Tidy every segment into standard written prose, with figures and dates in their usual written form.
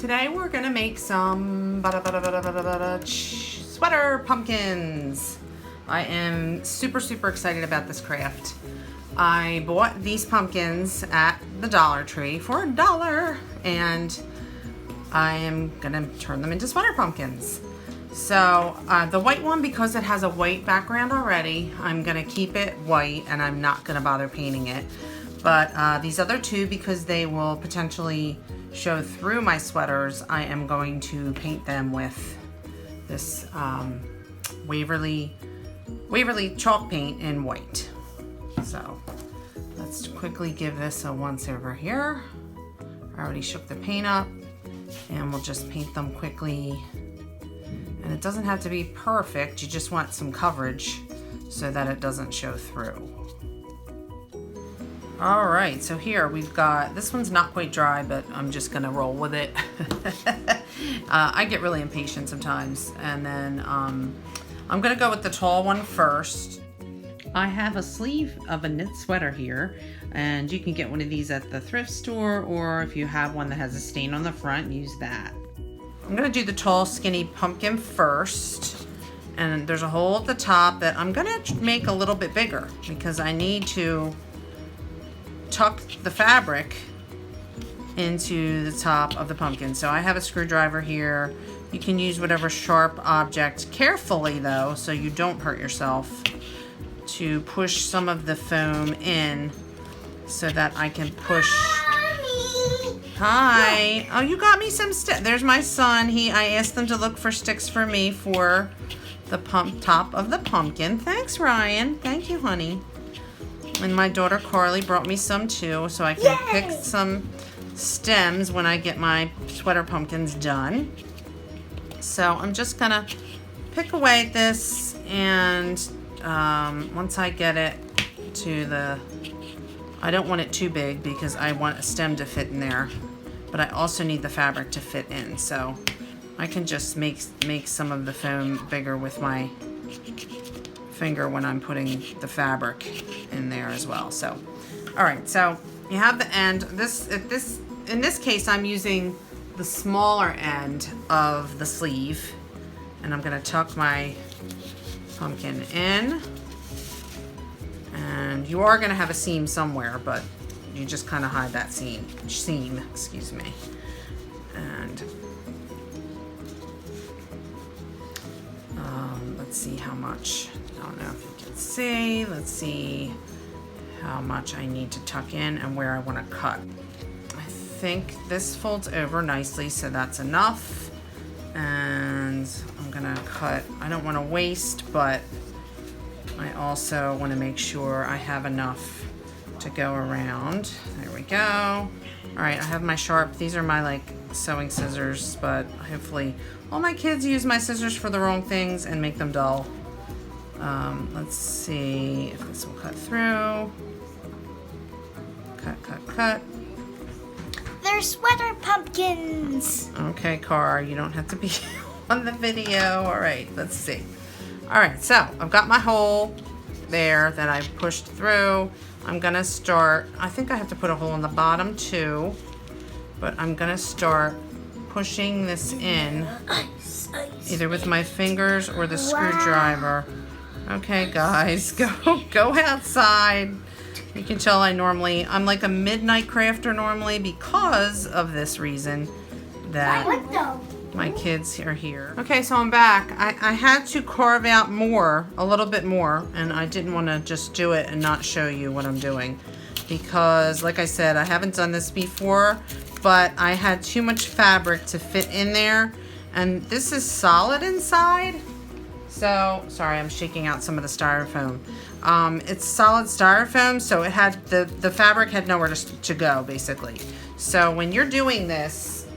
today we're gonna make some sweater pumpkins. I am super excited about this craft. I bought these pumpkins at the Dollar Tree for $1 and I am gonna turn them into sweater pumpkins. So the white one, because it has a white background already, I'm gonna keep it white and I'm not gonna bother painting it. But these other two, because they will potentially show through my sweaters, I am going to paint them with this Waverly chalk paint in white. So let's quickly give this a once over here. I already shook the paint up and we'll just paint them quickly. And it doesn't have to be perfect, you just want some coverage so that it doesn't show through. All right, so here we've got, this one's not quite dry, but I'm just gonna roll with it. I get really impatient sometimes. And then I'm gonna go with the tall one first. I have a sleeve of a knit sweater here, and you can get one of these at the thrift store, or if you have one that has a stain on the front, use that. I'm gonna do the tall skinny pumpkin first. And there's a hole at the top that I'm gonna make a little bit bigger because I need to tuck the fabric into the top of the pumpkin. So I have a screwdriver here. You can use whatever sharp object, carefully though, so you don't hurt yourself, to push some of the foam in so that I can push. Mommy. Hi. Oh, you got me some sticks. There's my son. I asked them to look for sticks for me for the top of the pumpkin. Thanks, Ryan. Thank you, honey. And my daughter Carly brought me some too, so I can pick some stems when I get my sweater pumpkins done. So I'm just gonna pick away at this, and once I get it to I don't want it too big because I want a stem to fit in there, but I also need the fabric to fit in. So I can just make some of the foam bigger with my finger when I'm putting the fabric in there as well. So, all right, so you have the end. In this case, I'm using the smaller end of the sleeve, and I'm gonna tuck my pumpkin in. And you are gonna have a seam somewhere, but you just kind of hide that seam, excuse me. And let's see how much. I don't know if you can see. Let's see how much I need to tuck in and where I want to cut. I think this folds over nicely, so that's enough. And I'm gonna cut. I don't want to waste, but I also want to make sure I have enough to go around. There we go. All right, I have my sharp. These are my sewing scissors, but hopefully all my kids use my scissors for the wrong things and make them dull. Let's see if this will cut through. Cut. They're sweater pumpkins. Okay, Car, you don't have to be on the video. All right, let's see. All right, so I've got my hole there that I pushed through. I'm gonna start, I think I have to put a hole in the bottom too, but I'm gonna start pushing this in either with my fingers or the screwdriver. Okay, guys, go outside. You can tell I'm like a midnight crafter normally because of this reason that my kids are here. Okay, so I'm back. I had to carve out a little bit more, and I didn't want to just do it and not show you what I'm doing because, like I said, I haven't done this before, but I had too much fabric to fit in there, and this is solid inside. So, sorry, I'm shaking out some of the styrofoam. It's solid styrofoam, so it had the fabric had nowhere to go, basically. So when you're doing this,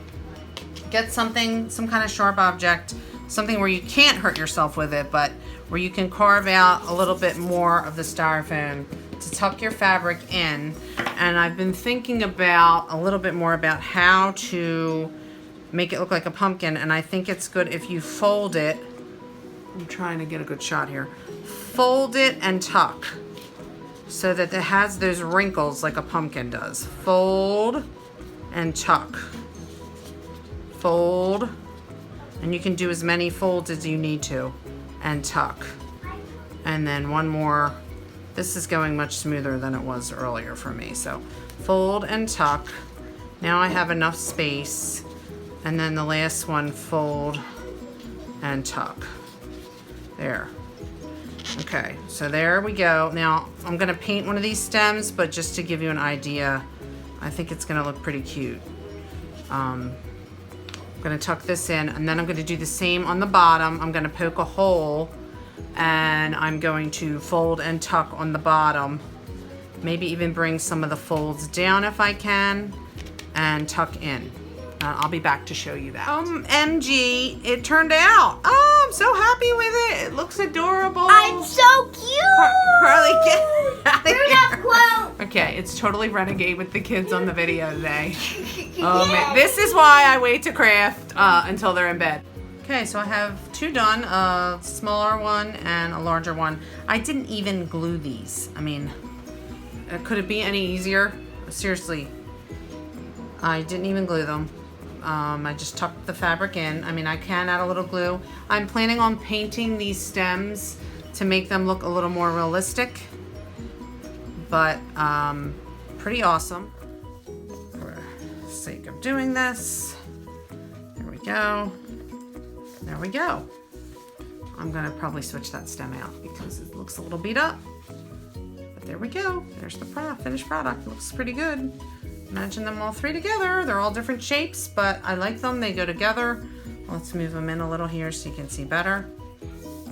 get some kind of sharp object, something where you can't hurt yourself with it, but where you can carve out a little bit more of the styrofoam to tuck your fabric in. And I've been thinking a little bit more about how to make it look like a pumpkin, and I think it's good if you fold it. I'm trying to get a good shot here. Fold it and tuck so that it has those wrinkles like a pumpkin does. Fold and tuck. fold, and you can do as many folds as you need to, and tuck. And then one more. This is going much smoother than it was earlier for me. So fold and tuck. Now I have enough space. And then the last one, fold and tuck. There. Okay, so there we go. Now I'm gonna paint one of these stems, but just to give you an idea, I think it's gonna look pretty cute. I'm gonna tuck this in, and then I'm gonna do the same on the bottom. I'm gonna poke a hole, and I'm going to fold and tuck on the bottom. Maybe even bring some of the folds down if I can, and tuck in. I'll be back to show you that. MG, it turned out. Oh, I'm so happy with it. It looks adorable. I'm so cute. Carly, get out of You're here. not quote. Okay, it's totally renegade with the kids on the video today. Oh man, this is why I wait to craft until they're in bed. Okay, so I have two done, a smaller one and a larger one. I didn't even glue these. I mean, could it be any easier? Seriously, I didn't even glue them. I just tucked the fabric in. I mean, I can add a little glue. I'm planning on painting these stems to make them look a little more realistic, but pretty awesome. For the sake of doing this, there we go. There we go. I'm gonna probably switch that stem out because it looks a little beat up. But there we go. There's the finished product. It looks pretty good. Imagine them all three together. They're all different shapes, but I like them. They go together. Let's move them in a little here so you can see better.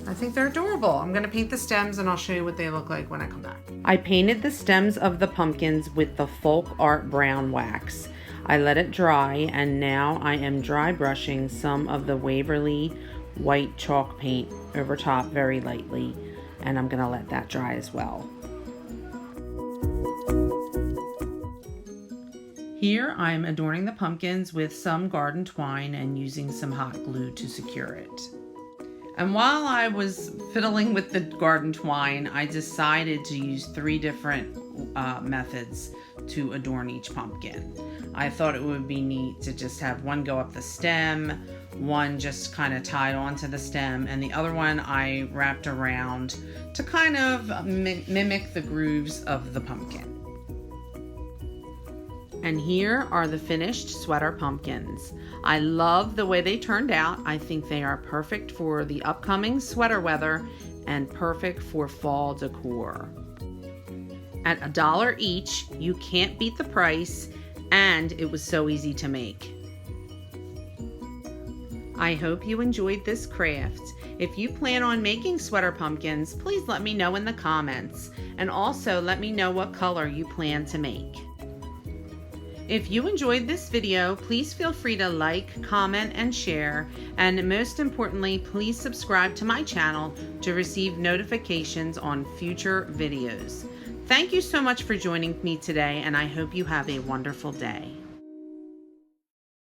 I think they're adorable. I'm gonna paint the stems and I'll show you what they look like when I come back. I painted the stems of the pumpkins with the Folk Art Brown wax. I let it dry, and now I am dry brushing some of the Waverly white chalk paint over top very lightly, and I'm gonna let that dry as well. Here I'm adorning the pumpkins with some garden twine and using some hot glue to secure it. And while I was fiddling with the garden twine, I decided to use 3 different methods to adorn each pumpkin. I thought it would be neat to just have one go up the stem, one just kind of tied onto the stem, and the other one I wrapped around to kind of mimic the grooves of the pumpkin. And here are the finished sweater pumpkins. I love the way they turned out. I think they are perfect for the upcoming sweater weather and perfect for fall decor. At $1 each, you can't beat the price, and it was so easy to make. I hope you enjoyed this craft. If you plan on making sweater pumpkins, please let me know in the comments, and also let me know what color you plan to make. If you enjoyed this video, please feel free to like, comment, and share. And most importantly, please subscribe to my channel to receive notifications on future videos. Thank you so much for joining me today, and I hope you have a wonderful day.